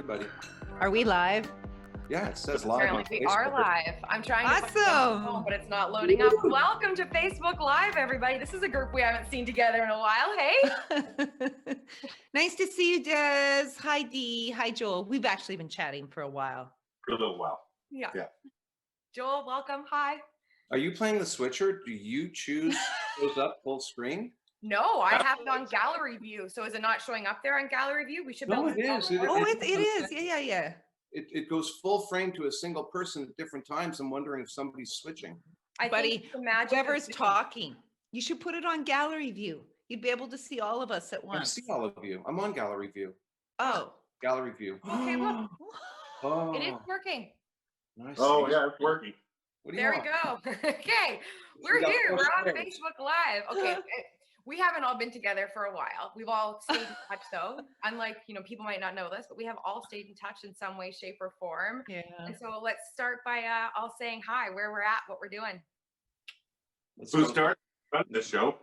everybody. Are we live? Yeah, it says live on Apparently we Facebook. are live. I'm trying to find it on my phone, but it's not loading up. Welcome to Facebook Live, everybody. This is a group we haven't seen together in a while. Hey. Nice to see you, Des. Hi, Dee. Hi, Joel. We've actually been chatting for a while. For a little while. Yeah. Yeah. Joel, welcome. Hi. Are you playing the switcher? Do you choose those up full screen? No, I have it on gallery view. So is it not showing up there on gallery view? We should be No, able to it is. tell. Oh, it is. Yeah. It goes full frame to a single person at different times. I'm wondering if somebody's switching. I Buddy, think the magic whoever's of Zoom. talking, you should put it on gallery view. You'd be able to see all of us at I once. see all of you. I'm on gallery view. Oh. Gallery view. Okay, look. Oh, It is working. nice. Oh, yeah, it's working. What do you There we want? go. Okay, we're got here. those We're on photos. Facebook Live. Okay, we haven't all been together for a while. We've all stayed in touch, though. Unlike, people might not know this, but we have all stayed in touch in some way, shape, or form. Yeah. And so let's start by all saying hi, where we're at, what we're doing. Let's Who go. started the show?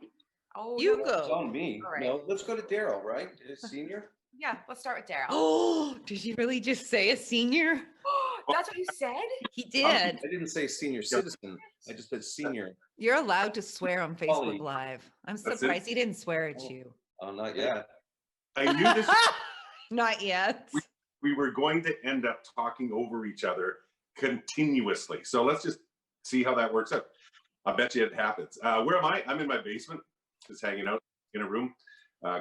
Oh, You no. It's go. on me. All right. No, let's go to DARYL, right? Senior. Yeah, let's start with DARYL. Oh, did you really just say a senior? That's what you said? He did. I didn't say senior citizen. I just said senior. You're allowed to swear on Facebook Colleague. Live. I'm That's it? surprised he didn't swear at you. Oh, not yet. I knew this. Not yet. We were going to end up talking over each other continuously. So let's just see how that works out. I bet you it happens. Where am I? I'm in my basement, just hanging out in a room,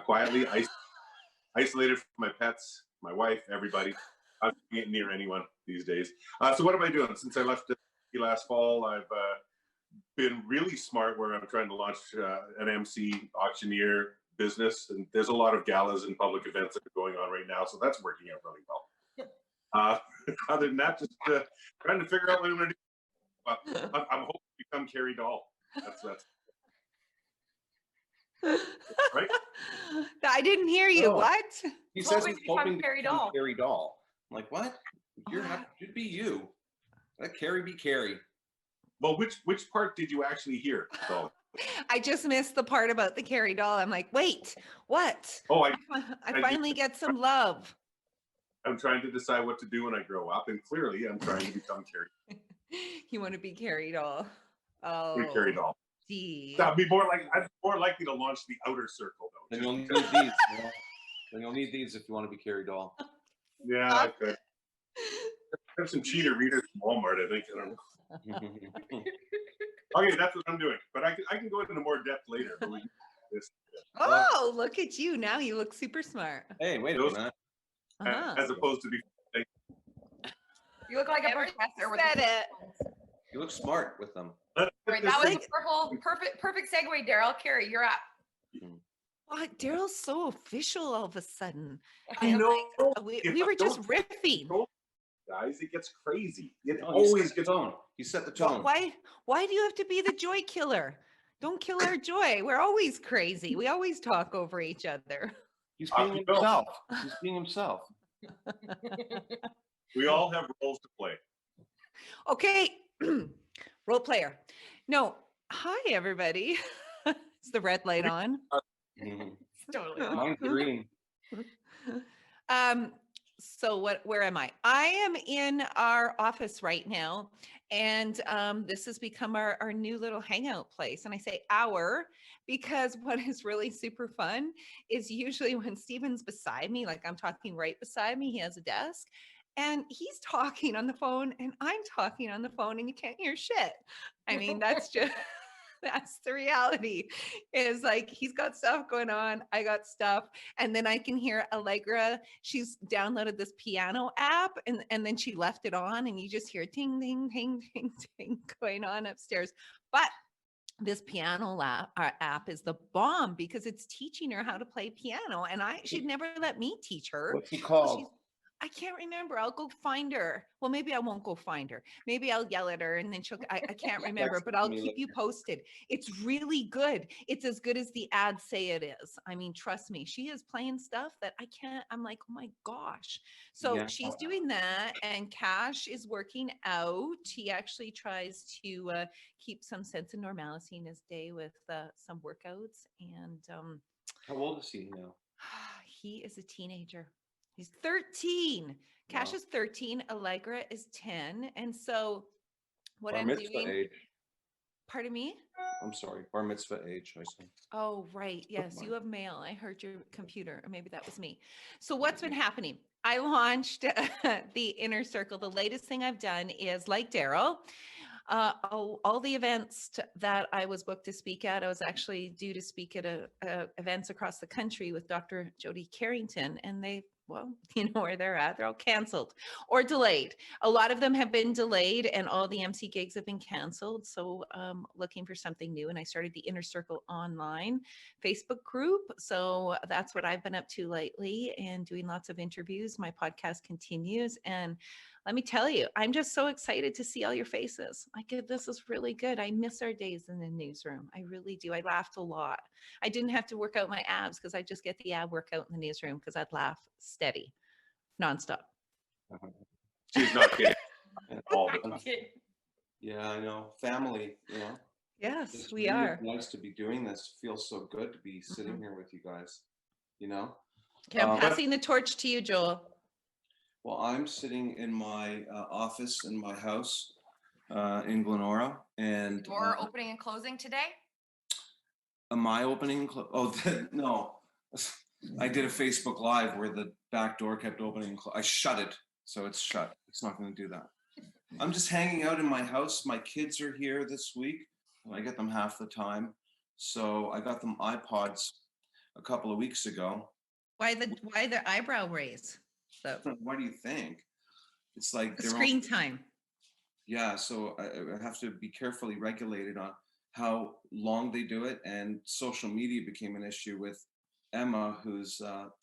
quietly, isolated from my pets, my wife, everybody. I'm not getting near anyone these days. So what am I doing? Since I left last fall, I've been really smart where I'm trying to launch an MC auctioneer business. And there's a lot of galas and public events that are going on right now. So that's working out really well. Other than that, just trying to figure out what I'm going to do. I'm hoping to become CARRIE. That's right. I didn't hear you. Oh. What? He He's says hoping he's to become hoping to CARRIE become doll. CARRIE doll. I'm like, what? Should be you. Let Carrie be Carrie. Well, which part did you actually hear? So, I just missed the part about the CARRIE doll. I'm like, wait, what? oh, I finally get some love. I'm trying to decide what to do when I grow up, and clearly I'm trying to become CARRIE. You want to be CARRIE doll? Oh, CARRIE. gee. I'd be more likely to launch the outer circle though. Then you'll need these. Then you'll need these if you want to be Carrie doll. Yeah, I could. I have some cheater readers from Walmart, I think. I don't know. Okay, that's what I'm doing. But I can go into more depth later. But we can do this. Oh, look at you. Now you look super smart. Hey, wait a Those- minute. Uh-huh. As opposed to be. You look like a Never professor with said a- it. You look smart with them. All right, that was a perfect segue, DARYL. Carrie, you're up. Oh, Daryl's so official all of a sudden. I And, know. like, If we I were just don't riffing. Guys, it gets crazy. It Oh, always the gets. tone. He set the tone. Why do you have to be the joy killer? Don't kill our joy. We're always crazy. We always talk over each other. He's Off being you go. himself. He's being himself. We all have roles to play. Okay, role player. No, hi everybody. Is the red light on? Mhm. Totally. Mine's green. So where am I? I am in our office right now, and this has become our new little hangout place. And I say our because what is really super fun is usually when Steven's beside me, like I'm talking right beside me, he has a desk, and he's talking on the phone, and I'm talking on the phone, and you can't hear shit. I mean, that's just that's the reality. Is like he's got stuff going on, I got stuff, and then I can hear Allegra. She's downloaded this piano app, and then she left it on, and you just hear ting ting ting ting ting going on upstairs. But this piano app is the bomb because it's teaching her how to play piano, and she'd never let me teach her. What's he So called? I can't remember. I'll go find her. Well, maybe I won't go find her. Maybe I'll yell at her and then I can't remember, Text but I'll me keep you posted. It's really good. It's as good as the ads say it is. I mean, trust me, she is playing stuff that I can't, I'm like, oh my gosh. So Yeah. she's doing that, and Cash is working out. He actually tries to keep some sense of normalcy in his day with some workouts. And How old is he now? he is a teenager. He's 13. Cash Wow. is 13. Allegra is 10. And so what Bar I'm mitzvah doing, age. pardon me? I'm sorry, bar mitzvah age, I said. Oh, right. Yes, mine. you have mail. I heard your computer, or maybe that was me. So what's been happening? I launched the Inner Circle. The latest thing I've done is, like DARYL, all the events that I was booked to speak at, I was actually due to speak at events across the country with Dr. Jody Carrington, and they, well, you know where they're at. They're all canceled or delayed. A lot of them have been delayed, and all the MC gigs have been canceled. So looking for something new, and I started the Inner Circle online Facebook group. So that's what I've been up to lately, and doing lots of interviews. My podcast continues, and let me tell you, I'm just so excited to see all your faces. Like, this is really good. I miss our days in the newsroom. I really do. I laughed a lot. I didn't have to work out my abs because I just get the ab workout in the newsroom because I'd laugh steady, nonstop. She's not kidding. All the time. Yeah, I know. Family, you know. Yes, It's we really are. nice to be doing this. Feels so good to be sitting here with you guys, you know. Okay, I'm Um, passing the torch to you, Joel. Well, I'm sitting in my office in my house in Glenora, and Door opening and closing today? am I opening? Oh, no. I did a Facebook Live where the back door kept opening and I shut it, so it's shut. It's not going to do that. I'm just hanging out in my house. My kids are here this week. I get them half the time. So I got them iPods a couple of weeks ago. Why the eyebrow raise? So What do you think? It's like the their own- screen time. Yeah, so I have to be carefully regulated on how long they do it. And social media became an issue with Emma, who's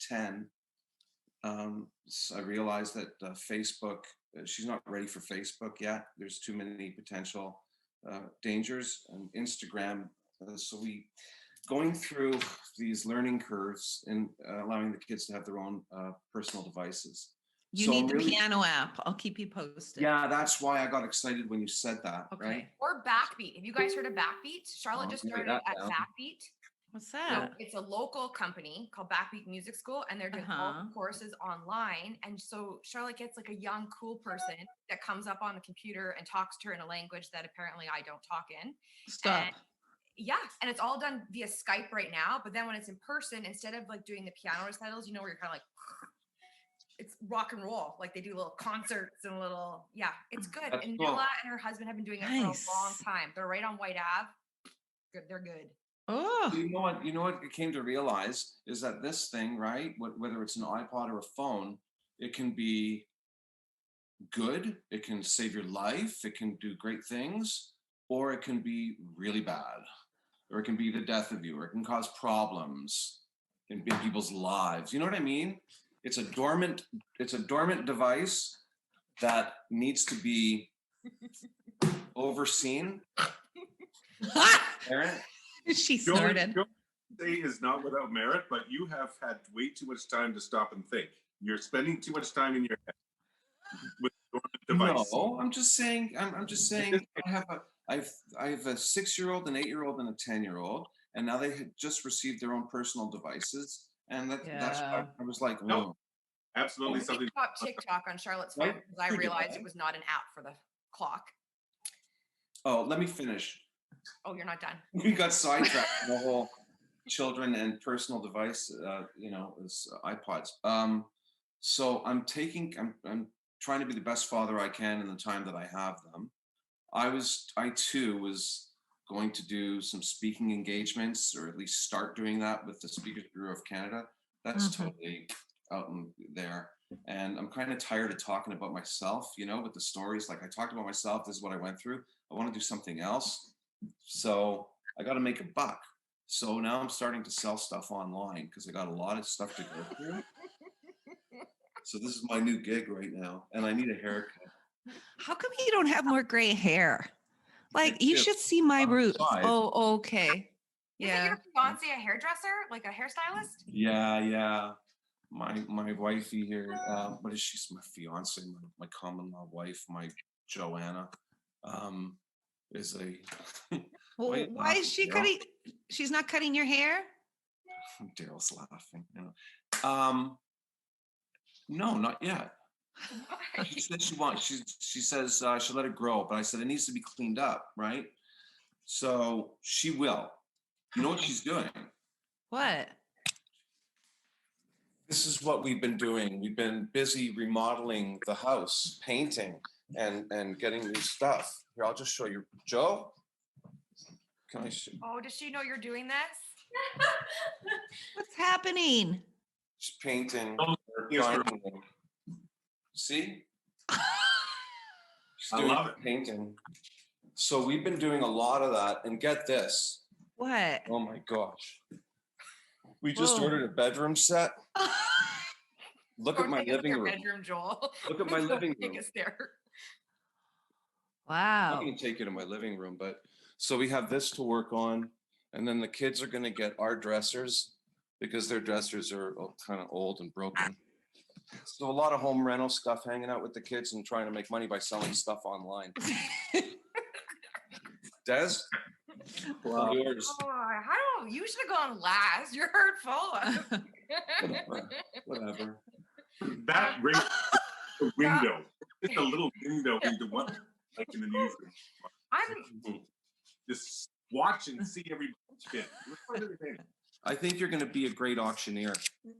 10. So I realized that Facebook, she's not ready for Facebook yet. There's too many potential dangers, and Instagram. So we going through these learning curves and allowing the kids to have their own personal devices. You So need I'm the really- piano app. I'll keep you posted. Yeah, that's why I got excited when you said that, Okay. right? Or Backbeat. Have you guys heard of Backbeat? Charlotte Oh, just write started that at down. Backbeat. What's So that? it's a local company called Backbeat Music School, and they're doing all Uh-huh. the courses online. And so Charlotte gets like a young, cool person that comes up on the computer and talks to her in a language that apparently I don't talk in. Stop. And yeah, and it's all done via Skype right now. But then when it's in person, instead of like doing the piano recitals, you know, where you're kind of like, it's rock and roll. Like they do little concerts and little, yeah, it's good. That's And cool. Nilla and her husband have been doing it for Nice. a long time. They're right on White Ave. Good, they're good. Oh, You know what? You know what I came to realize is that this thing, right? Whether it's an iPod or a phone, it can be good. It can save your life. It can do great things, or it can be really bad, or it can be the death of you, or it can cause problems in people's lives. You know what I mean? It's a dormant device that needs to be overseen. Aaron? she Joey snorted. say is not without merit, but you have had way too much time to stop and think. You're spending too much time in your head with the dormant device. No, I'm just saying. I'm just saying. I have a 6-year-old, an 8-year-old, and a 10-year-old, and now they had just received their own personal devices, and that's Yeah. why I was like, No. no. Absolutely something. TikTok on Charlotte's phone Right? because I True realized divide. it was not an app for the clock. Oh, let me finish. Oh, you're not done. We got sidetracked in the whole children and personal device, is iPods. So I'm trying to be the best father I can in the time that I have them. I too was going to do some speaking engagements, or at least start doing that with the Speakers Bureau of Canada. That's Mhm. totally out in there. And I'm kind of tired of talking about myself, with the stories. Like I talked about myself, this is what I went through. I want to do something else. So I got to make a buck. So now I'm starting to sell stuff online because I got a lot of stuff to go through. So this is my new gig right now, and I need a haircut. How come you don't have more gray hair? Like, Thank you you. should see my roots. Outside. Oh, okay. Isn't Yeah. your fiance a hairdresser, like a hairstylist? Yeah. My wifey here, what is she? My fiance, my common law wife, my Joanna, is a. Well, Wait, why is she Daryl? cutting? She's not cutting your hair? Daryl's laughing. No, not yet. Why? She said she says she'll let it grow, but I said it needs to be cleaned up, right? So she will. You know what she's doing? What? This is what we've been doing. We've been busy remodeling the house, painting and getting new stuff. Here, I'll just show you. Joe, can I show? Oh, does she know you're doing this? What's happening? She's painting Oh, her here's her- dining room. See? She's I doing love it. painting. So we've been doing a lot of that. And get this. What? Oh my gosh. We just Whoa. ordered a bedroom set. Look at Don't my take us to living your room. bedroom, Joel. Look at my Don't living take room. us there. I Wow. can take you to my living room, but so we have this to work on. And then the kids are going to get our dressers because their dressers are kind of old and broken. So a lot of home rental stuff, hanging out with the kids and trying to make money by selling stuff online. Des? Wow. Yours. Oh, I don't. You should have gone last. You're hurtful. Whatever. That brings the window. Just a little window into what like in the newsroom. I'm. Just watch and see everybody spin. It's quite entertaining. I think you're going to be a great auctioneer.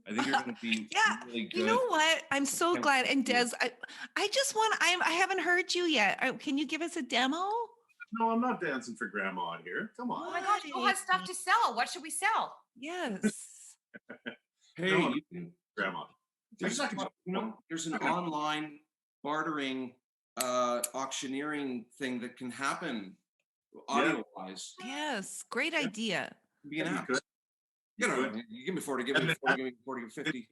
I think you're going to be Yeah, really good. You know what? I'm so Yeah. glad. And Des, I just want, I haven't heard you yet. Can you give us a demo? No, I'm not dancing for grandma here. Come Oh on. my gosh, Joel has stuff to sell. What should we sell? Yes. Hey, No, you can, Grandma. there's, there's an online bartering auctioneering thing that can happen audio-wise. Yes. Great idea. Be an Yeah, you app. could. You know, could. you give me 40, give me 40, give me 40, give me 50.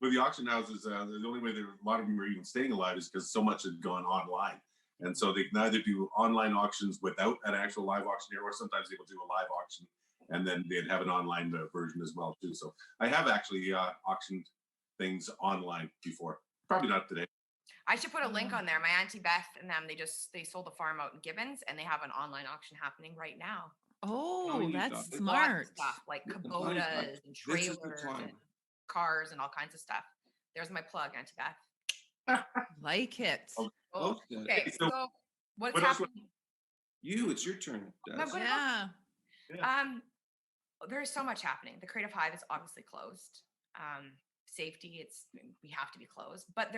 With the auction houses, the only way that a lot of them are even staying alive is because so much had gone online. And so they can either do online auctions without an actual live auctioneer, or sometimes they will do a live auction and then they'd have an online version as well too. So I have actually auctioned things online before. Probably not today. I should put a link on there. My Auntie Beth and them, they sold a farm out in Gibbons and they have an online auction happening right now. Oh, you that's got it. Lots of smart. stuff like Yeah, the money back. Kubotas and This is the trailers time. and cars and all kinds of stuff. There's my plug, Auntie Beth. Like it. Oh, Oh, Okay. okay, So so what's what else happening? It's your turn. Des. I'm gonna go- Yeah. There's so much happening. The Creative Hive is obviously closed. Safety, we have to be closed. But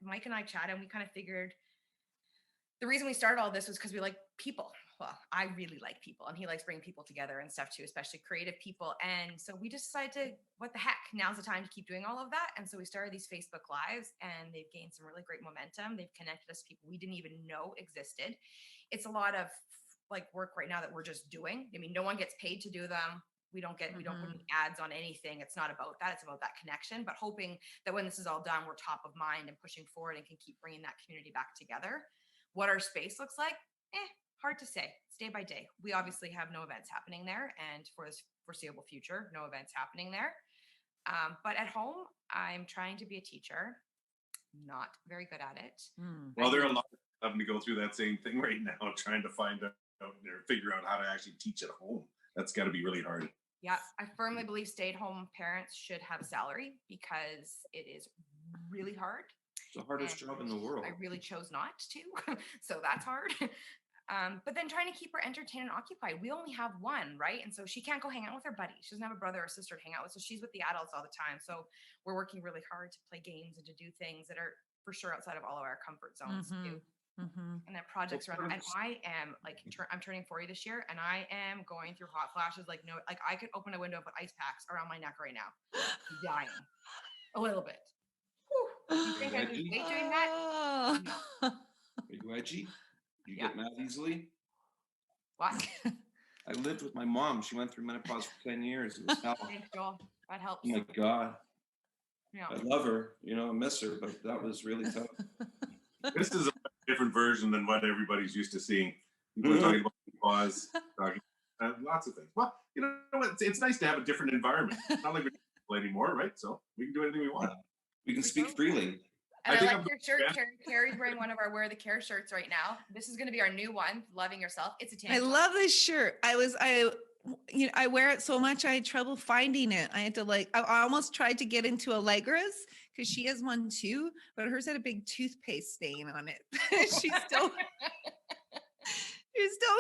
Mike and I chatted and we kind of figured the reason we started all this was because we like people. Well, I really like people and he likes bringing people together and stuff too, especially creative people. And so we just decided to, what the heck, now's the time to keep doing all of that. And so we started these Facebook Lives and they've gained some really great momentum. They've connected us to people we didn't even know existed. It's a lot of like work right now that we're just doing. I mean, no one gets paid to do them. We don't put any ads on anything. It's not about that. It's about that connection, but hoping that when this is all done, we're top of mind and pushing forward and can keep bringing that community back together. What our space looks like, hard to say. It's day by day. We obviously have no events happening there, and for this foreseeable future, no events happening there. But at home, I'm trying to be a teacher. Not very good at it. Well, there are a lot of having to go through that same thing right now, trying to find out or figure out how to actually teach at home. That's got to be really hard. Yeah, I firmly believe stay-at-home parents should have a salary because it is really hard. It's the hardest job in the world. I really chose not to, so that's hard. But then trying to keep her entertained and occupied. We only have one, right? And so she can't go hang out with her buddy. She doesn't have a brother or sister to hang out with, so she's with the adults all the time. So we're working really hard to play games and to do things that are for sure outside of all of our comfort zones too. And that projects around. And I am like, I'm turning 40 this year, and I am going through hot flashes. Like I could open a window and put ice packs around my neck right now, I'm dying a little bit. Whew. You think I lose weight doing that? No. Are you edgy? You get mad easily? What? I lived with my mom. She went through menopause for 10 years. It was hell. Thanks, Joel. That helps. Oh my God. Yeah. I love her, I miss her, but that was really tough. This is a different version than what everybody's used to seeing. People are talking about pause, talking lots of things. Well, you know what? It's nice to have a different environment. It's not like we're anymore, right? So we can do anything we want. We can speak freely. And I I think like I'm- your shirt, Carrie's wearing one of our Wear the Care shirts right now. This is going to be our new one, Loving Yourself. It's a tank I top. love this shirt. I you know, I wear it so much I had trouble finding it. I had to like, I almost tried to get into Allegra's because she has one too, but hers had a big toothpaste stain on it. She's still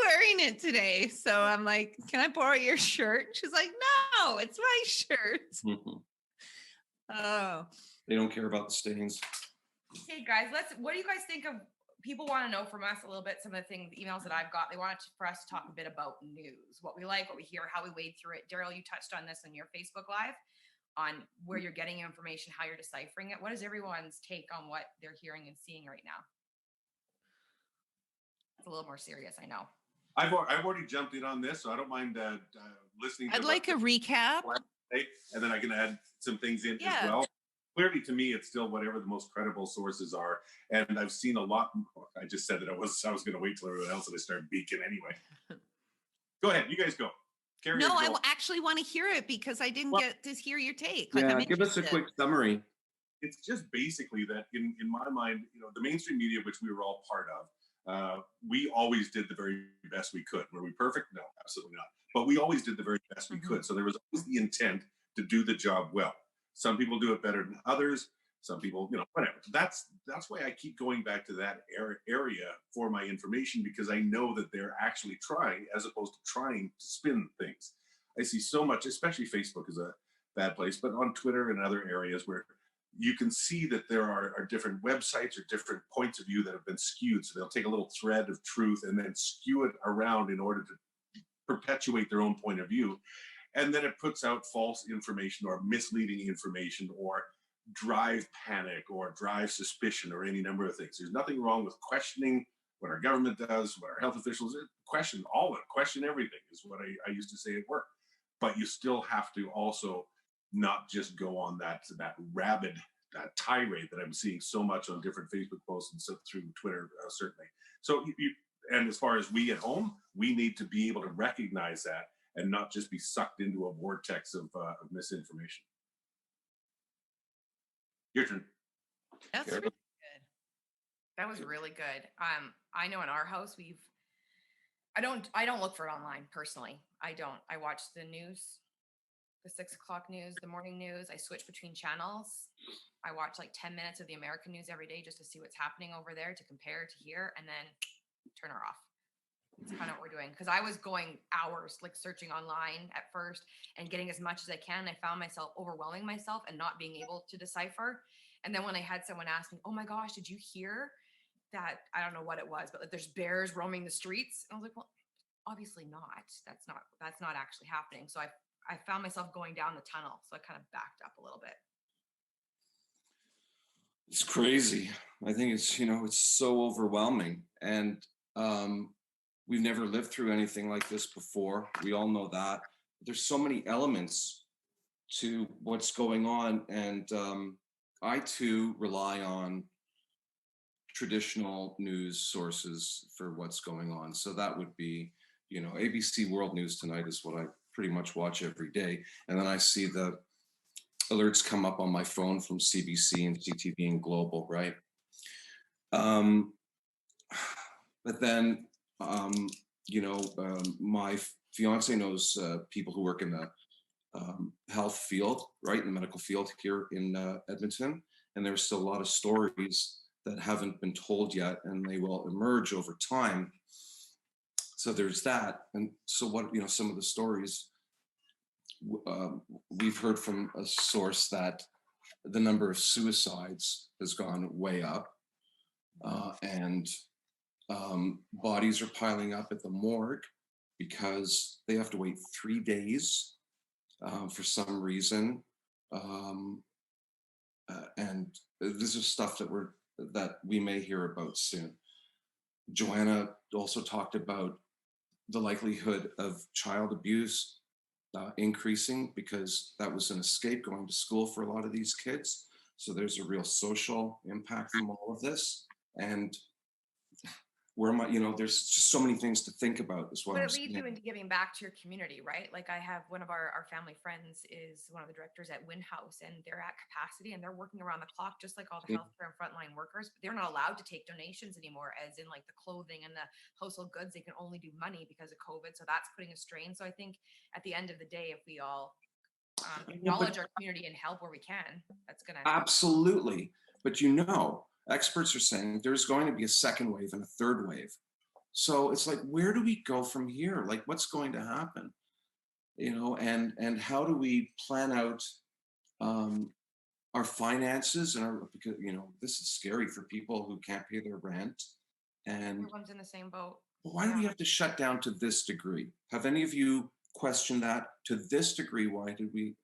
wearing it today. So I'm like, can I borrow your shirt? She's like, no, it's my shirt. Oh, They don't care about the stains. Hey guys, what do you guys think of, people want to know from us a little bit, some of the things, the emails that I've got, they wanted for us to talk a bit about news, what we like, what we hear, how we wade through it. DARYL, you touched on this in your Facebook Live on where you're getting information, how you're deciphering it. What is everyone's take on what they're hearing and seeing right now? It's a little more serious, I know. I've already jumped in on this, so I don't mind listening to I'd like a recap. and then I can add some things in as well. Clearly, to me, it's still whatever the most credible sources are, and I've seen a lot more. I just said that I was going to wait till everyone else and I started beaking anyway. Go ahead, you guys go. Carrie, No, I actually want to hear it because I didn't get to hear your take. Like, Yeah, I'm give us a quick summary. It's just basically that in my mind, you know, the mainstream media, which we were all part of, we always did the very best we could. Were we perfect? No, absolutely not. But we always did the very best we could. So there was always the intent to do the job well. Some people do it better than others. Some people, you know, whatever. That's why I keep going back to that area for my information, because I know that they're actually trying, as opposed to trying to spin things. I see so much, especially Facebook is a bad place, but on Twitter and other areas where you can see that there are different websites or different points of view that have been skewed. So they'll take a little thread of truth and then skew it around in order to perpetuate their own point of view. And then it puts out false information or misleading information or drive panic or drive suspicion or any number of things. There's nothing wrong with questioning what our government does, what our health officials do. Question all of it, question everything is what I used to say at work. But you still have to also not just go on that rabid tirade that I'm seeing so much on different Facebook posts and so through Twitter, certainly. So and as far as we at home, we need to be able to recognize that and not just be sucked into a vortex of misinformation. Your turn. That's really good. That was really good. I know in our house I don't look for it online personally. I don't. I watch the news, the 6 o'clock news, the morning news. I switch between channels. I watch like 10 minutes of the American news every day just to see what's happening over there, to compare to here, and then turn her off. It's kind of what we're doing, because I was going hours like searching online at first and getting as much as I can. I found myself overwhelming myself and not being able to decipher. And then when I had someone ask me, "Oh my gosh, did you hear that?" I don't know what it was, but like there's bears roaming the streets. And I was like, well, obviously not. That's not actually happening. So I found myself going down the tunnel. So I kind of backed up a little bit. It's crazy. I think it's, you know, it's so overwhelming. And we've never lived through anything like this before. We all know that. There's so many elements to what's going on. And I too rely on traditional news sources for what's going on. So that would be, you know, ABC World News Tonight is what I pretty much watch every day. And then I see the alerts come up on my phone from CBC and CTV and Global, right? But then, you know, my fiance knows people who work in the health field, right, in the medical field here in Edmonton. And there's still a lot of stories that haven't been told yet, and they will emerge over time. So there's that. And so what, you know, some of the stories we've heard from a source that the number of suicides has gone way up, and bodies are piling up at the morgue because they have to wait 3 days for some reason. And this is stuff that we may hear about soon. Joanna also talked about the likelihood of child abuse increasing, because that was an escape going to school for a lot of these kids. So there's a real social impact from all of this. And where am I, you know, there's just so many things to think about as well. But it leads you into giving back to your community, right? Like I have one of our family friends is one of the directors at Wind House, and they're at capacity and they're working around the clock, just like all the healthcare and frontline workers. But they're not allowed to take donations anymore, as in like the clothing and the household goods. They can only do money because of COVID. So that's putting a strain. So I think at the end of the day, if we all acknowledge our community and help where we can, that's going to absolutely. But you know, experts are saying there's going to be a second wave and a third wave. So it's like, where do we go from here? Like, what's going to happen? You know, and how do we plan out our finances and our, because you know, this is scary for people who can't pay their rent. And everyone's in the same boat. why do we have to shut down to this degree? Have any of you questioned that to this degree? Why did we?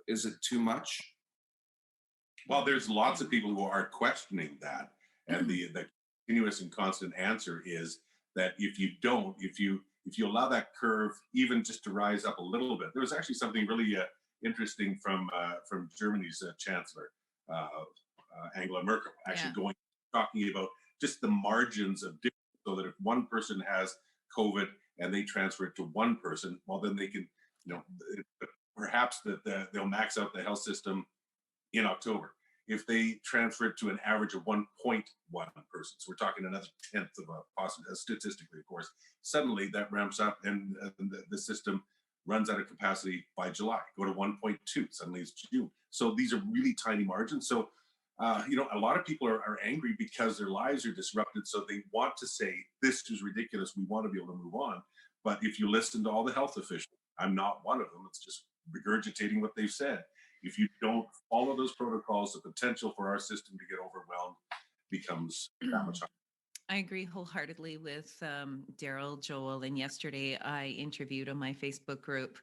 Is it too much? Well, there's lots of people who are questioning that, and the continuous and constant answer is that if you don't, if you allow that curve even just to rise up a little bit, there was actually something really interesting from Germany's chancellor Angela Merkel, actually talking about just the margins of difference, so that if one person has COVID and they transfer it to one person, well, then they can, you know, perhaps that they'll max out the health system in October. If they transfer it to an average of 1.1 person, so we're talking another tenth of a possible, statistically, of course, suddenly that ramps up and the system runs out of capacity by July, go to 1.2, suddenly it's June. So these are really tiny margins. So, you know, a lot of people are angry because their lives are disrupted. So they want to say, this is ridiculous. We want to be able to move on. But if you listen to all the health officials, I'm not one of them. It's just regurgitating what they've said. If you don't follow those protocols, the potential for our system to get overwhelmed becomes that much higher. I agree wholeheartedly with DARYL, Joel, and yesterday I interviewed on my Facebook group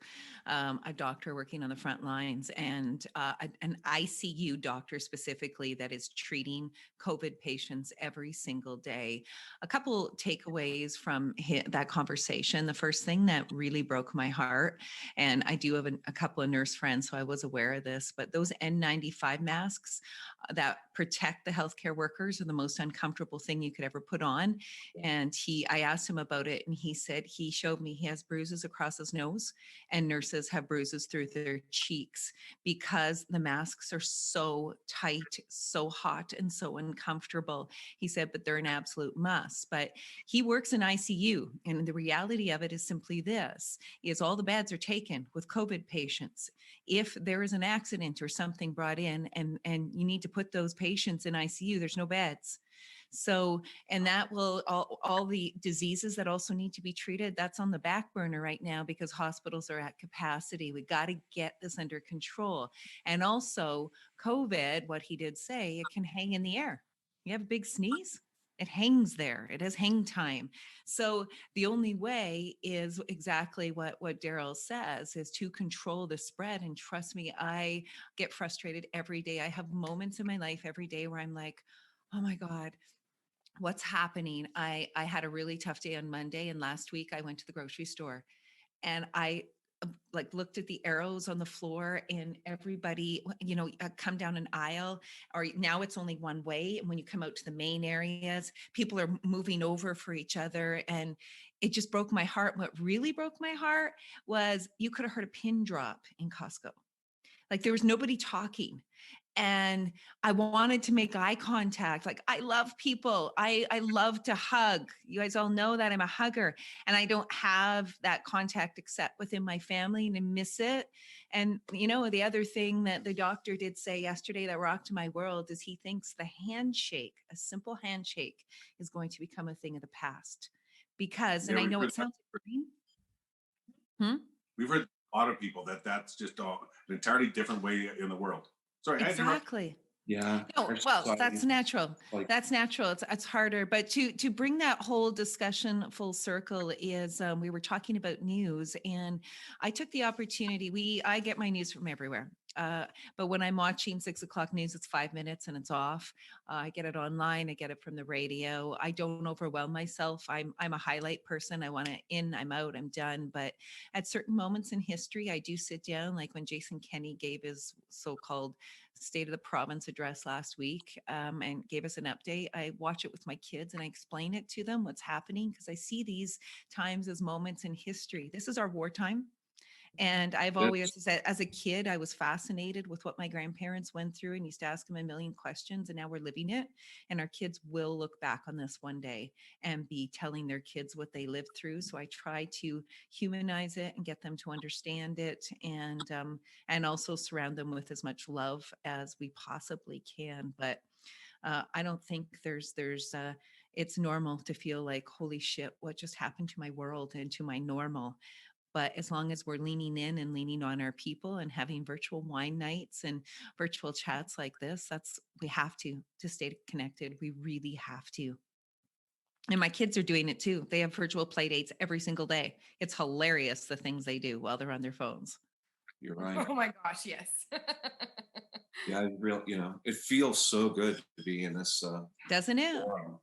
a doctor working on the front lines and an ICU doctor specifically that is treating COVID patients every single day. A couple takeaways from that conversation. The first thing that really broke my heart, and I do have a couple of nurse friends, so I was aware of this, but those N95 masks that protect the healthcare workers are the most uncomfortable thing you could ever put on. And I asked him about it, and he said he showed me he has bruises across his nose, and nurses have bruises through their cheeks because the masks are so tight, so hot, and so uncomfortable. He said, but they're an absolute must. But he works in ICU, and the reality of it is simply this: is all the beds are taken with COVID patients. If there is an accident or something brought in and you need to put those patients in ICU, there's no beds. So, and that will, all the diseases that also need to be treated, that's on the back burner right now because hospitals are at capacity. We got to get this under control. And also COVID, what he did say, it can hang in the air. You have a big sneeze, it hangs there. It has hang time. So the only way is exactly what DARYL says, is to control the spread. And trust me, I get frustrated every day. I have moments in my life every day where I'm like, oh my God, what's happening? I had a really tough day on Monday, and last week I went to the grocery store and I like looked at the arrows on the floor, and everybody, you know, come down an aisle, or now it's only one way. And when you come out to the main areas, people are moving over for each other. And it just broke my heart. What really broke my heart was you could have heard a pin drop in Costco. Like there was nobody talking. And I wanted to make eye contact. Like I love people. I love to hug. You guys all know that I'm a hugger, and I don't have that contact except within my family, and I miss it. And you know, the other thing that the doctor did say yesterday that rocked my world is he thinks the handshake, a simple handshake, is going to become a thing of the past. Because, and I know it sounds green. We've heard a lot of people that's just an entirely different way in the world. Sorry, exactly. Yeah. No, well, that's natural. That's natural. It's harder. But to bring that whole discussion full circle is we were talking about news, and I took the opportunity. I get my news from everywhere. But when I'm watching 6 o'clock news, it's 5 minutes and it's off. I get it online. I get it from the radio. I don't overwhelm myself. I'm a highlight person. I want to in, I'm out, I'm done. But at certain moments in history, I do sit down, like when Jason Kenney gave his so-called State of the Province address last week, and gave us an update. I watch it with my kids and I explain it to them what's happening, because I see these times as moments in history. This is our wartime. And I've Yes. always said, as a kid, I was fascinated with what my grandparents went through and used to ask them a million questions. And now we're living it. And our kids will look back on this one day and be telling their kids what they lived through. So I try to humanize it and get them to understand it, and also surround them with as much love as we possibly can. But I don't think it's normal to feel like, holy shit, what just happened to my world and to my normal. But as long as we're leaning in and leaning on our people and having virtual wine nights and virtual chats like this, we have to stay connected. We really have to. And my kids are doing it too. They have virtual play dates every single day. It's hilarious the things they do while they're on their phones. You're right. Oh my gosh, yes. Yeah, it feels so good to be in this Doesn't it? forum,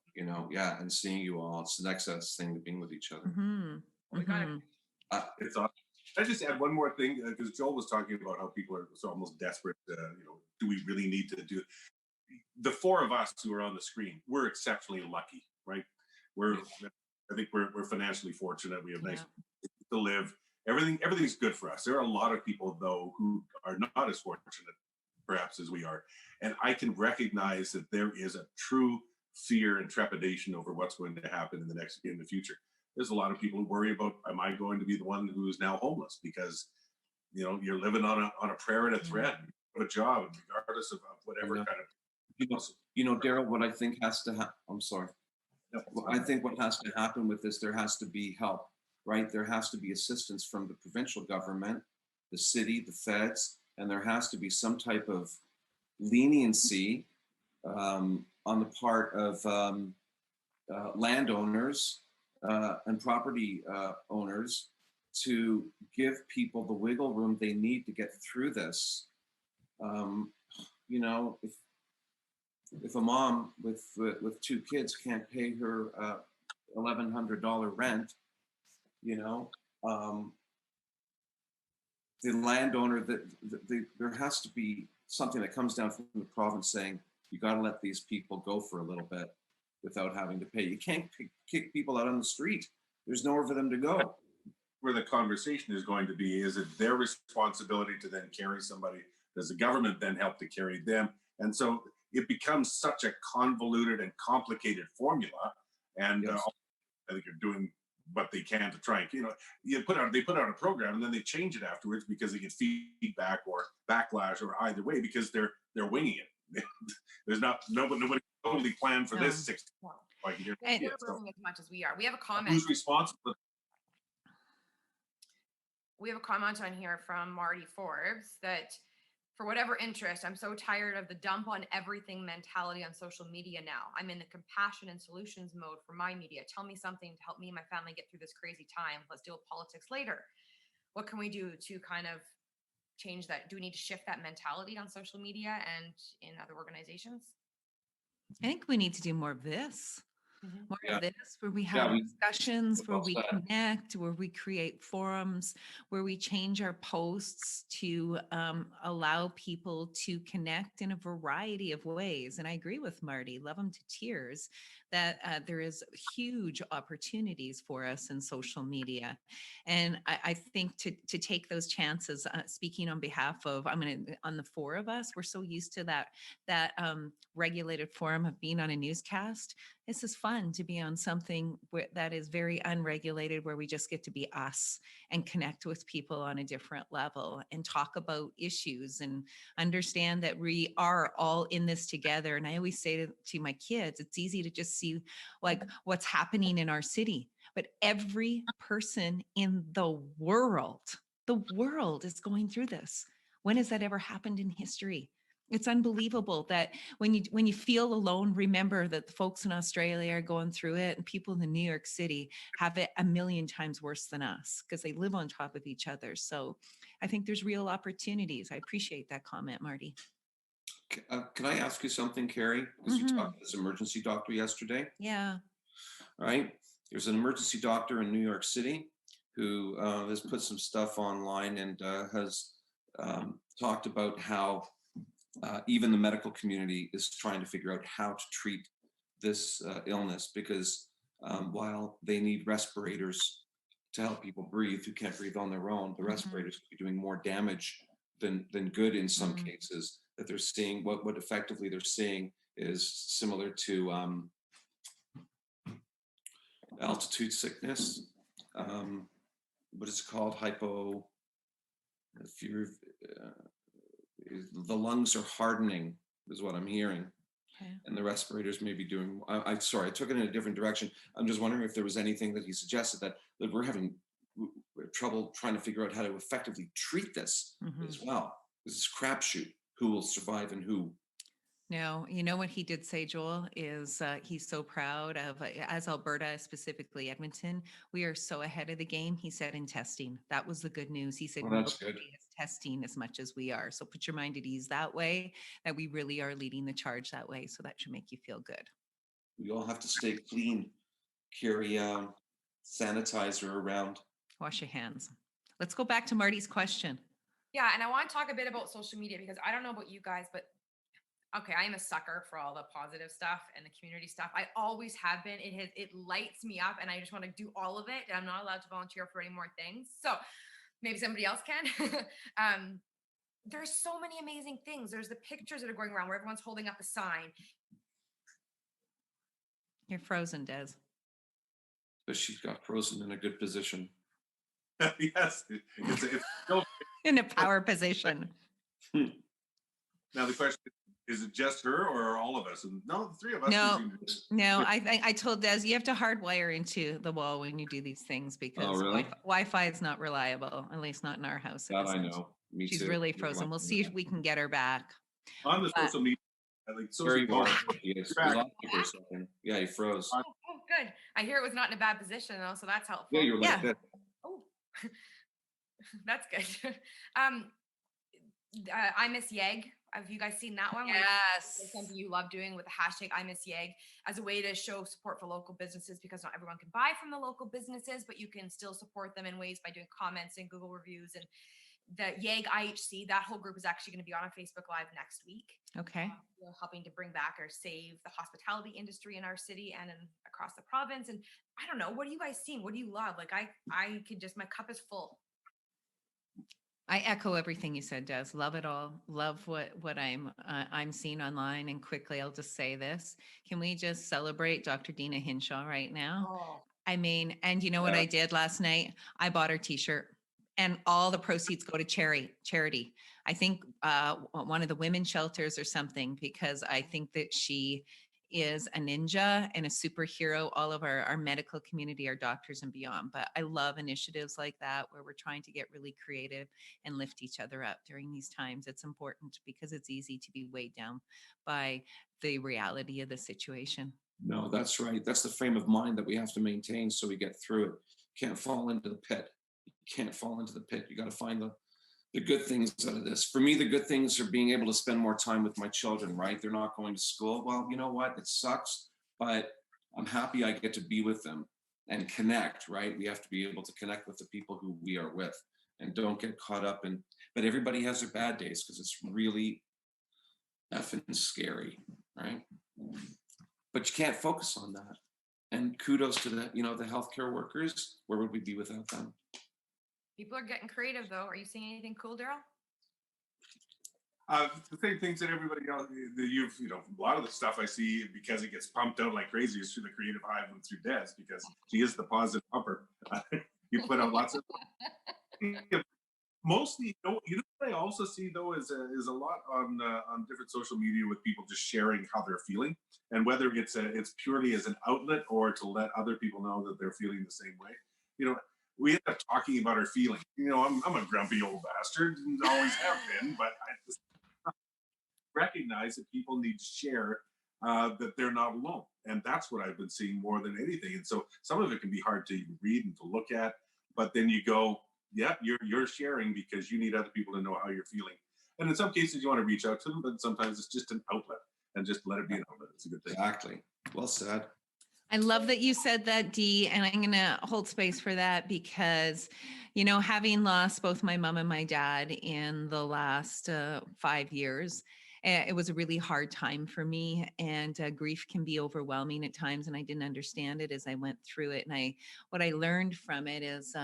yeah, and seeing you all. It's the next best thing to being with each other. Mm-hmm. We got it. It's awesome. I just add one more thing, because Joel was talking about how people are so almost desperate. Do we really need to do? The four of us who are on the screen, we're exceptionally lucky, right? I think we're financially fortunate. We have nice to live. Everything's good for us. There are a lot of people though who are not as fortunate, perhaps, as we are, and I can recognize that there is a true fear and trepidation over what's going to happen in the future. There's a lot of people who worry about, am I going to be the one who is now homeless? Because, you're living on a prayer and a thread, a job, regardless of whatever kind of. Daryl, what I think has to happen, I'm sorry. No, I think what has to happen with this, there has to be help, right? There has to be assistance from the provincial government, the city, the feds, and there has to be some type of leniency on the part of landowners and property owners to give people the wiggle room they need to get through this. If a mom with two kids can't pay her $1,100 rent, the landowner, there has to be something that comes down from the province saying, you got to let these people go for a little bit without having to pay. You can't kick people out on the street. There's nowhere for them to go. Where the conversation is going to be, is it their responsibility to then carry somebody? Does the government then help to carry them? And so it becomes such a convoluted and complicated formula. And Yes. I think you're doing what they can to try and, they put out a program and then they change it afterwards because they get feedback or backlash or either way, because they're winging it. There's nobody totally planned for this 6 like here. And- They're building as much as we are. We have a comment. Who's responsible? We have a comment on here from Marty Forbes that, for whatever interest, I'm so tired of the dump on everything mentality on social media now. I'm in the compassion and solutions mode for my media. Tell me something to help me and my family get through this crazy time. Let's deal with politics later. What can we do to kind of change that? Do we need to shift that mentality on social media and in other organizations? I think we need to do more of this. More Yeah. of this, where we have discussions, where well we said. connect, where we create forums, where we change our posts to allow people to connect in a variety of ways. And I agree with Marty, love them to tears, that there is huge opportunities for us in social media. And I think to take those chances, speaking on behalf of, on the four of us, we're so used to that regulated forum of being on a newscast. This is fun to be on something that is very unregulated, where we just get to be us and connect with people on a different level and talk about issues and understand that we are all in this together. And I always say to my kids, it's easy to just see like what's happening in our city, but every person in the world is going through this. When has that ever happened in history? It's unbelievable that when you feel alone, remember that the folks in Australia are going through it, and people in New York City have it a million times worse than us because they live on top of each other. So I think there's real opportunities. I appreciate that comment, Marty. Can I ask you something, Carrie? Because you talked to this emergency doctor yesterday. Yeah. Right? There's an emergency doctor in New York City who has put some stuff online and has talked about how even the medical community is trying to figure out how to treat this illness, because while they need respirators to help people breathe who can't breathe on their own, the respirators could be doing more damage than good in some cases. That they're seeing what effectively they're seeing is similar to altitude sickness. What is it called? Hypo. If you're the lungs are hardening, is what I'm hearing. Okay. And the respirators may be doing. Sorry, I took it in a different direction. I'm just wondering if there was anything that he suggested that we're having trouble trying to figure out how to effectively treat this as well. This is crapshoot. Who will survive and who? No, you know what he did say, Joel, is he's so proud of, as Alberta, specifically Edmonton, we are so ahead of the game, he said, in testing. That was the good news. He said, well, that's good. Is testing as much as we are. So put your mind at ease that way, that we really are leading the charge that way. So that should make you feel good. We all have to stay clean, carry sanitizer around. Wash your hands. Let's go back to Marty's question. Yeah, and I want to talk a bit about social media, because I don't know about you guys, but okay, I am a sucker for all the positive stuff and the community stuff. I always have been. It lights me up, and I just want to do all of it. And I'm not allowed to volunteer for any more things. So maybe somebody else can. There's so many amazing things. There's the pictures that are going around where everyone's holding up a sign. You're frozen, Des. But she got frozen in a good position. Yes, it's still in a power position. Now the question is it just her or all of us? And no, the three of us. No. I told Des you have to hardwire into the wall when you do these things, because Wi-Fi is not reliable, at least not in our house. That I know. Me She's too. really frozen. We'll see if we can get her back. On the social media, like very warm. For a second. Yeah, he froze. Oh, good. I hear it was not in a bad position though, so that's helpful. Yeah, you're like that. Oh, that's good. I miss Yeg. Have you guys seen that one? Yes. Like, something you love doing with the hashtag I miss Yeg as a way to show support for local businesses, because not everyone can buy from the local businesses, but you can still support them in ways by doing comments and Google reviews. And the Yeg IHC, that whole group is actually going to be on a Facebook Live next week. Okay. We're helping to bring back or save the hospitality industry in our city and across the province. And I don't know, what are you guys seeing? What do you love? Like I could just, my cup is full. I echo everything you said, Des. Love it all. Love what I'm seeing online. And quickly, I'll just say this: can we just celebrate Dr. Dina Hinshaw right now? Oh. I mean, and you know what I did last night? I bought her T-shirt, and all the proceeds go to charity. I think one of the women's shelters or something, because I think that she is a ninja and a superhero. All of our medical community, our doctors and beyond. But I love initiatives like that where we're trying to get really creative and lift each other up during these times. It's important because it's easy to be weighed down by the reality of the situation. No, that's right. That's the frame of mind that we have to maintain so we get through it. You can't fall into the pit. You can't fall into the pit. You got to find the good things out of this. For me, the good things are being able to spend more time with my children, right? They're not going to school. Well, you know what? It sucks, but I'm happy I get to be with them and connect, right? We have to be able to connect with the people who we are with and don't get caught up in, but everybody has their bad days because it's really effing scary, right? But you can't focus on that. And kudos to the healthcare workers. Where would we be without them? People are getting creative, though. Are you seeing anything cool, DARYL? The same things that everybody else. A lot of the stuff I see, because it gets pumped out like crazy, is through the Creative Hive and through Des, because she is the positive pumper. You put out lots of. Mostly, you know what I also see though is a lot on different social media with people just sharing how they're feeling, and whether it's purely as an outlet or to let other people know that they're feeling the same way. We end up talking about our feelings. I'm a grumpy old bastard and always have been, but recognize that people need to share, that they're not alone. And that's what I've been seeing more than anything. And so some of it can be hard to even read and to look at, but then you go, yeah, you're sharing because you need other people to know how you're feeling. And in some cases you want to reach out to them, but sometimes it's just an outlet, and just let it be an outlet. It's a good thing. Exactly. Well said. I love that you said that, Dee, and I'm going to hold space for that because, you know, having lost both my mom and my dad in the last 5 years, it was a really hard time for me, and grief can be overwhelming at times, and I didn't understand it as I went through it. And what I learned from it is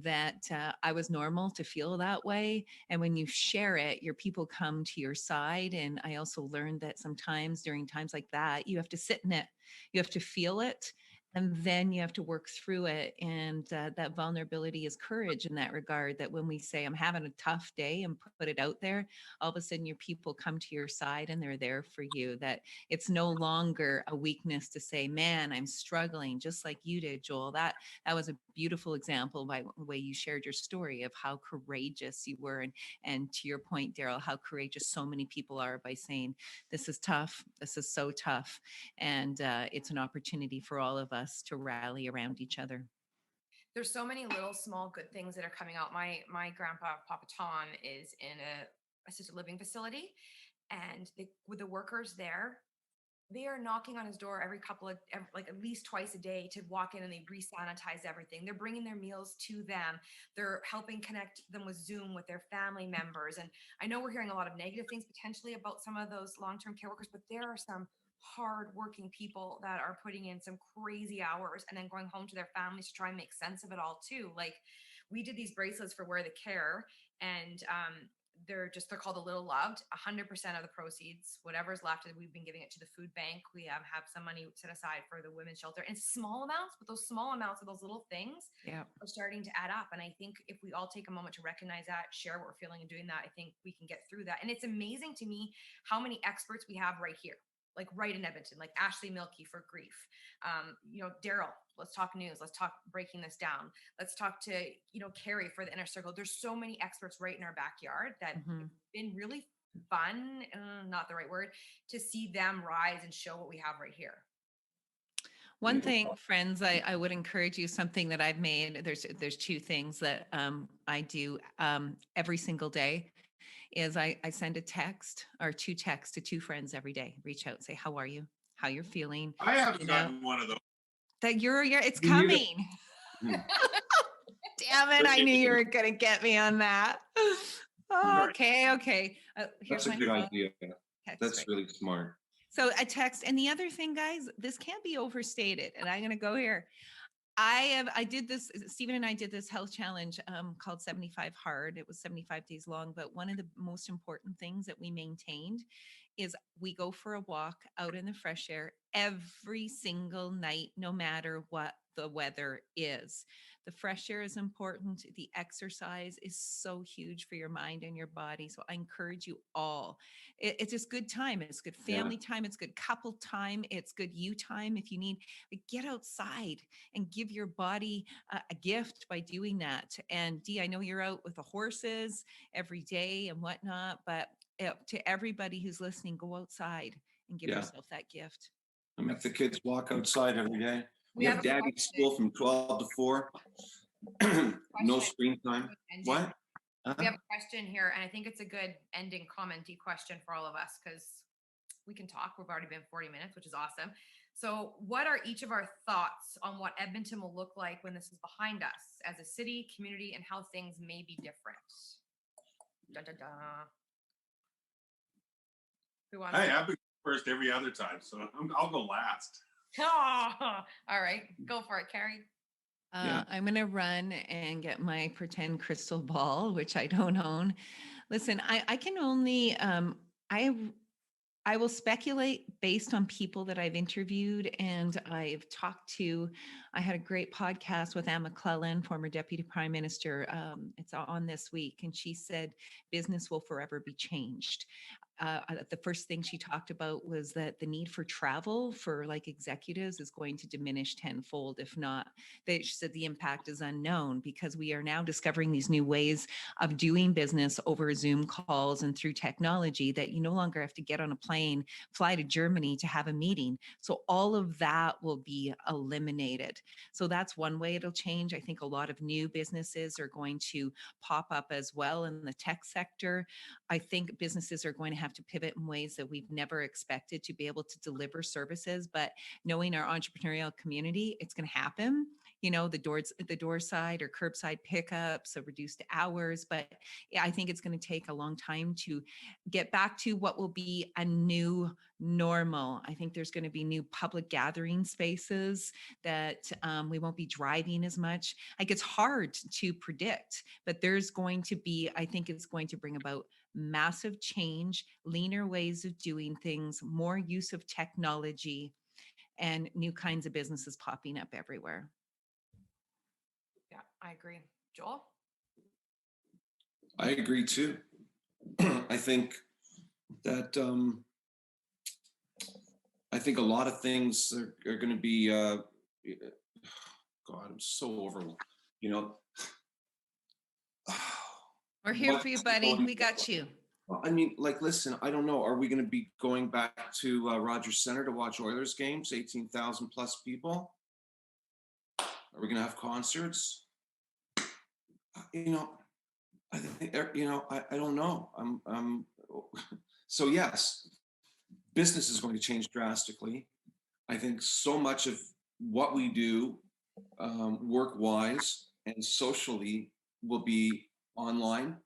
that I was normal to feel that way. And when you share it, your people come to your side. And I also learned that sometimes during times like that, you have to sit in it. You have to feel it, and then you have to work through it. And that vulnerability is courage in that regard, that when we say, I'm having a tough day, and put it out there, all of a sudden your people come to your side and they're there for you. That it's no longer a weakness to say, man, I'm struggling, just like you did, Joel. That was a beautiful example by the way you shared your story of how courageous you were. And to your point, DARYL, how courageous so many people are by saying, this is tough. This is so tough. And it's an opportunity for all of us to rally around each other. There's so many little small good things that are coming out. My grandpa, Papa Tom, is in a assisted living facility, and with the workers there, they are knocking on his door like at least twice a day to walk in, and they re-sanitize everything. They're bringing their meals to them. They're helping connect them with Zoom with their family members. And I know we're hearing a lot of negative things potentially about some of those long-term care workers, but there are some hard-working people that are putting in some crazy hours and then going home to their families to try and make sense of it all too. Like, we did these bracelets for Wear the Care, and they're called a Little Loved. 100% of the proceeds, whatever's left, we've been giving it to the food bank. We have some money set aside for the women's shelter, and small amounts, but those small amounts of those little things are starting to add up. And I think if we all take a moment to recognize that, share what we're feeling and doing that, I think we can get through that. And it's amazing to me how many experts we have right here, like right in Edmonton, like Ashley Milkey for grief. DARYL, let's talk news. Let's talk breaking this down. Let's talk to, CARRIE for the inner circle. There's so many experts right in our backyard that it's been really fun, not the right word, to see them rise and show what we have right here. One thing, friends, I would encourage you, something that I've made, there's two things that I do every single day. Is I send a text or two texts to two friends every day. Reach out, say, how are you? How you're feeling? I haven't gotten one of those. That you're it's coming. Damn it, I knew you were going to get me on that. Okay. That's a good idea. That's really smart. So a text. And the other thing, guys, this can't be overstated. And I'm going to go here. I did this, Stephen and I did this health challenge called 75 Hard. It was 75 days long, but one of the most important things that we maintained is we go for a walk out in the fresh air every single night, no matter what the weather is. The fresh air is important. The exercise is so huge for your mind and your body. So I encourage you all. It's just good time. It's good family time. It's good couple time. It's good you time. If you need, get outside and give your body a gift by doing that. And Dee, I know you're out with the horses every day and whatnot, but to everybody who's listening, go outside and give yourself that gift. I make the kids walk outside every day. We have daddy's school from 12 to 4. No screen time. What? We have a question here, and I think it's a good ending commenty question for all of us because we can talk. We've already been 40 minutes, which is awesome. So what are each of our thoughts on what Edmonton will look like when this is behind us as a city, community, and how things may be different? Da, da, da. Who wants Hey, I've been first every other time, so I'll go last. Oh, all right, go for it, Carrie. I'm going to run and get my pretend crystal ball, which I don't own. Listen, I can only, I will speculate based on people that I've interviewed and I've talked to. I had a great podcast with Anne McClellan, former Deputy Prime Minister. It's on this week. And she said, business will forever be changed. the first thing she talked about was that the need for travel for like executives is going to diminish tenfold, if not. She said the impact is unknown because we are now discovering these new ways of doing business over Zoom calls and through technology that you no longer have to get on a plane, fly to Germany to have a meeting. So all of that will be eliminated. So that's one way it'll change. I think a lot of new businesses are going to pop up as well in the tech sector. I think businesses are going to have to pivot in ways that we've never expected to be able to deliver services, but knowing our entrepreneurial community, it's going to happen. You know, the door side or curbside pickups, so reduced hours. But yeah, I think it's going to take a long time to get back to what will be a new normal. I think there's going to be new public gathering spaces that we won't be driving as much. Like it's hard to predict, but there's going to be, I think it's going to bring about massive change, leaner ways of doing things, more use of technology, and new kinds of businesses popping up everywhere. Yeah, I agree. Joel? I agree too. I think that I think a lot of things are going to be. God, I'm so overwhelmed. You know, We're here what for you, is buddy. going We got you. Well, I mean, like, listen, I don't know. Are we going to be going back to Rogers Center to watch Oilers games? 18,000 plus people. Are we going to have concerts? You know, I think, you know, I don't know. So yes, business is going to change drastically. I think so much of what we do work-wise and socially will be online.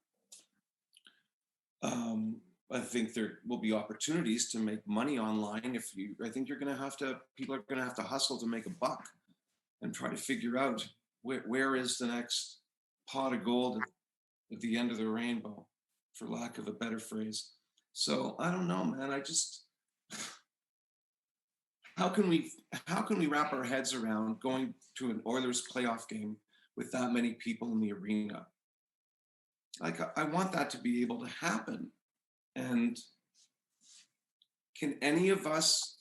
I think there will be opportunities to make money online. I think people are going to have to hustle to make a buck and try to figure out where is the next pot of gold at the end of the rainbow, for lack of a better phrase. So I don't know, man. How can we wrap our heads around going to an Oilers playoff game with that many people in the arena? Like, I want that to be able to happen. And can any of us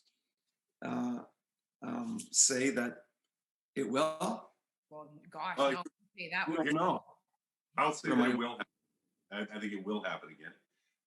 say that it will? Well, gosh, Oh, no, say that We one. don't know. I'll say that it will happen. I think it will happen again.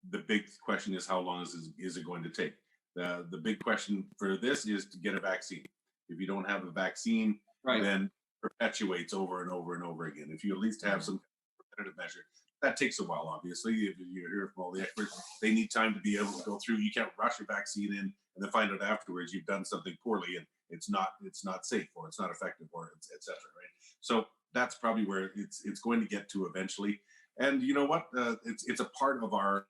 The big question is how long is it going to take? The big question for this is to get a vaccine. If you don't have a vaccine, Right. then perpetuates over and over and over again. If you at least have some preventative measure, that takes a while, obviously. If you hear from all the experts, they need time to be able to go through. You can't rush your vaccine in and then find out afterwards you've done something poorly and it's not safe or it's not effective or et cetera, right? So that's probably where it's going to get to eventually. And you know what? It's a part of our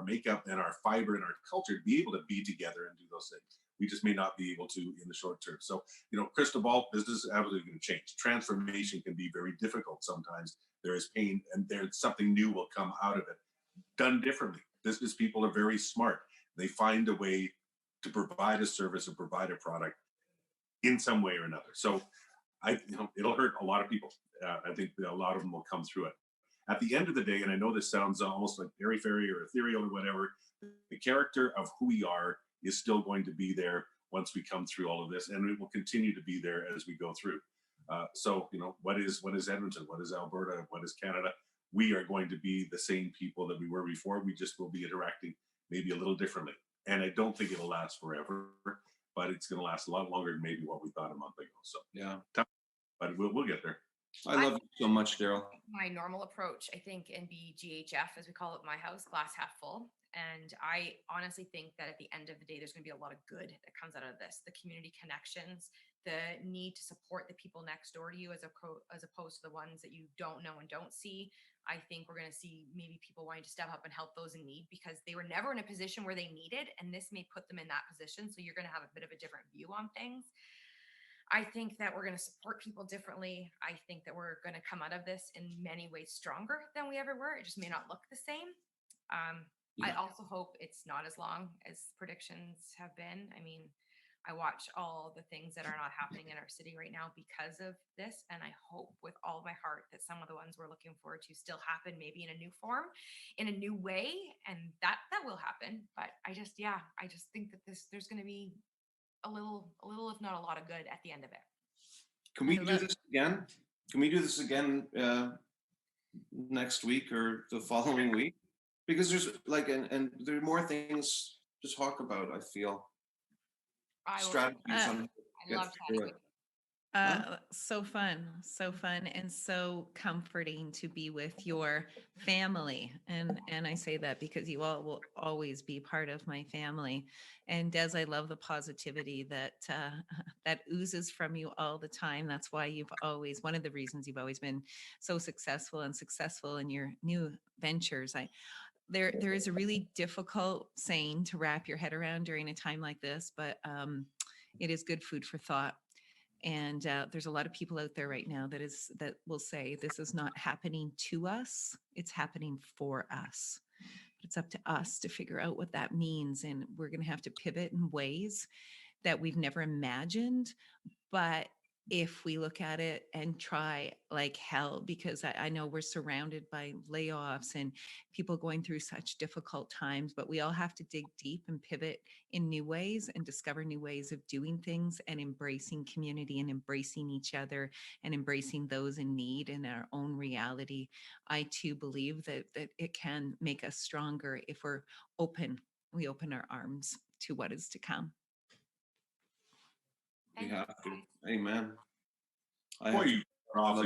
makeup and our fiber and our culture to be able to be together and do those things. We just may not be able to in the short term. So, you know, crystal ball, business is absolutely going to change. Transformation can be very difficult sometimes. There is pain and there's something new will come out of it, done differently. Business people are very smart. They find a way to provide a service or provide a product in some way or another. So it'll hurt a lot of people. I think a lot of them will come through it. At the end of the day, and I know this sounds almost like airy-fairy or ethereal or whatever, the character of who we are is still going to be there once we come through all of this, and it will continue to be there as we go through. So, you know, what is Edmonton? What is Alberta? What is Canada? We are going to be the same people that we were before. We just will be interacting maybe a little differently. And I don't think it'll last forever, but it's going to last a lot longer than maybe what we thought a month ago. So Yeah, but we'll get there. I love you so much, Daryl. My normal approach, I think, and be GHF, as we call it in my house, glass half full. And I honestly think that at the end of the day, there's going to be a lot of good that comes out of this. The community connections, the need to support the people next door to you as opposed to the ones that you don't know and don't see. I think we're going to see maybe people wanting to step up and help those in need because they were never in a position where they needed, and this may put them in that position. So you're going to have a bit of a different view on things. I think that we're going to support people differently. I think that we're going to come out of this in many ways stronger than we ever were. It just may not look the same. I also hope it's not as long as predictions have been. I mean, I watch all the things that are not happening in our city right now because of this. And I hope with all my heart that some of the ones we're looking forward to still happen, maybe in a new form, in a new way. And that will happen. But I just think that there's going to be a little, if not a lot of good at the end of it. Can we do this again? Can we do this again next week or the following week? Because there's like, and there are more things to talk about, I feel. Strategies on I love through that. it. So fun and so comforting to be with your family. And I say that because you all will always be part of my family. And Des, I love the positivity that that oozes from you all the time. That's why one of the reasons you've always been so successful in your new ventures. There is a really difficult saying to wrap your head around during a time like this, but it is good food for thought. And there's a lot of people out there right now that will say this is not happening to us, it's happening for us. But it's up to us to figure out what that means. And we're going to have to pivot in ways that we've never imagined. But if we look at it and try like hell, because I know we're surrounded by layoffs and people going through such difficult times, but we all have to dig deep and pivot in new ways and discover new ways of doing things and embracing community and embracing each other and embracing those in need in our own reality. I too believe that it can make us stronger if we open our arms to what is to come. We have to. Amen. Boy, you are off.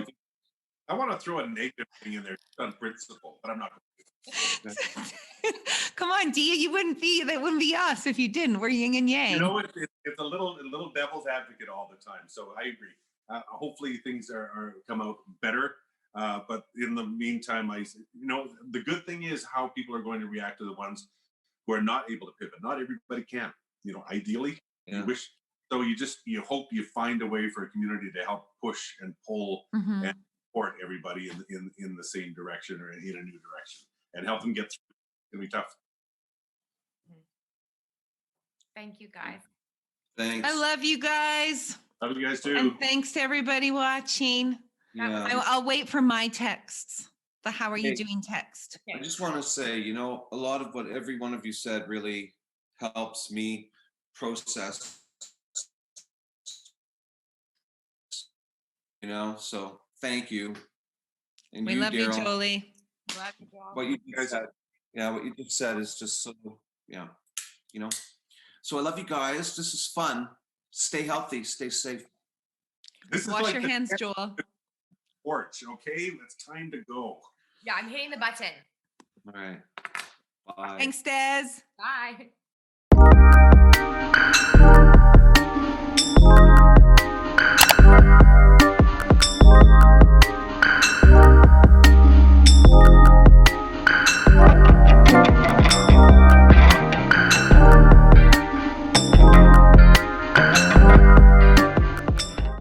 I want to throw a negative thing in there on principle, but I'm not. Come on, Dia, that wouldn't be us if you didn't. We're yin and yang. You know, it's a little devil's advocate all the time. So I agree. Hopefully things are come out better. But in the meantime, the good thing is how people are going to react to the ones who are not able to pivot. Not everybody can. Ideally, you wish. So you hope you find a way for a community to help push and pull and support everybody in the same direction or in a new direction and help them get through. It's gonna be tough. Thank you, guys. Thanks. I love you guys. Love you guys too. And thanks to everybody watching. Yeah. I'll wait for my texts. The how are you doing text. I just want to say, a lot of what every one of you said really helps me process. So thank you. And We love you, DARYL, Jolie. Love you, Joel. what you just said is just so, So I love you guys. This is fun. Stay healthy. Stay safe. This is Wash like your hands, Joel. Porch, okay? It's time to go. Yeah, I'm hitting the button. All right. Bye. Thanks, Des. Bye.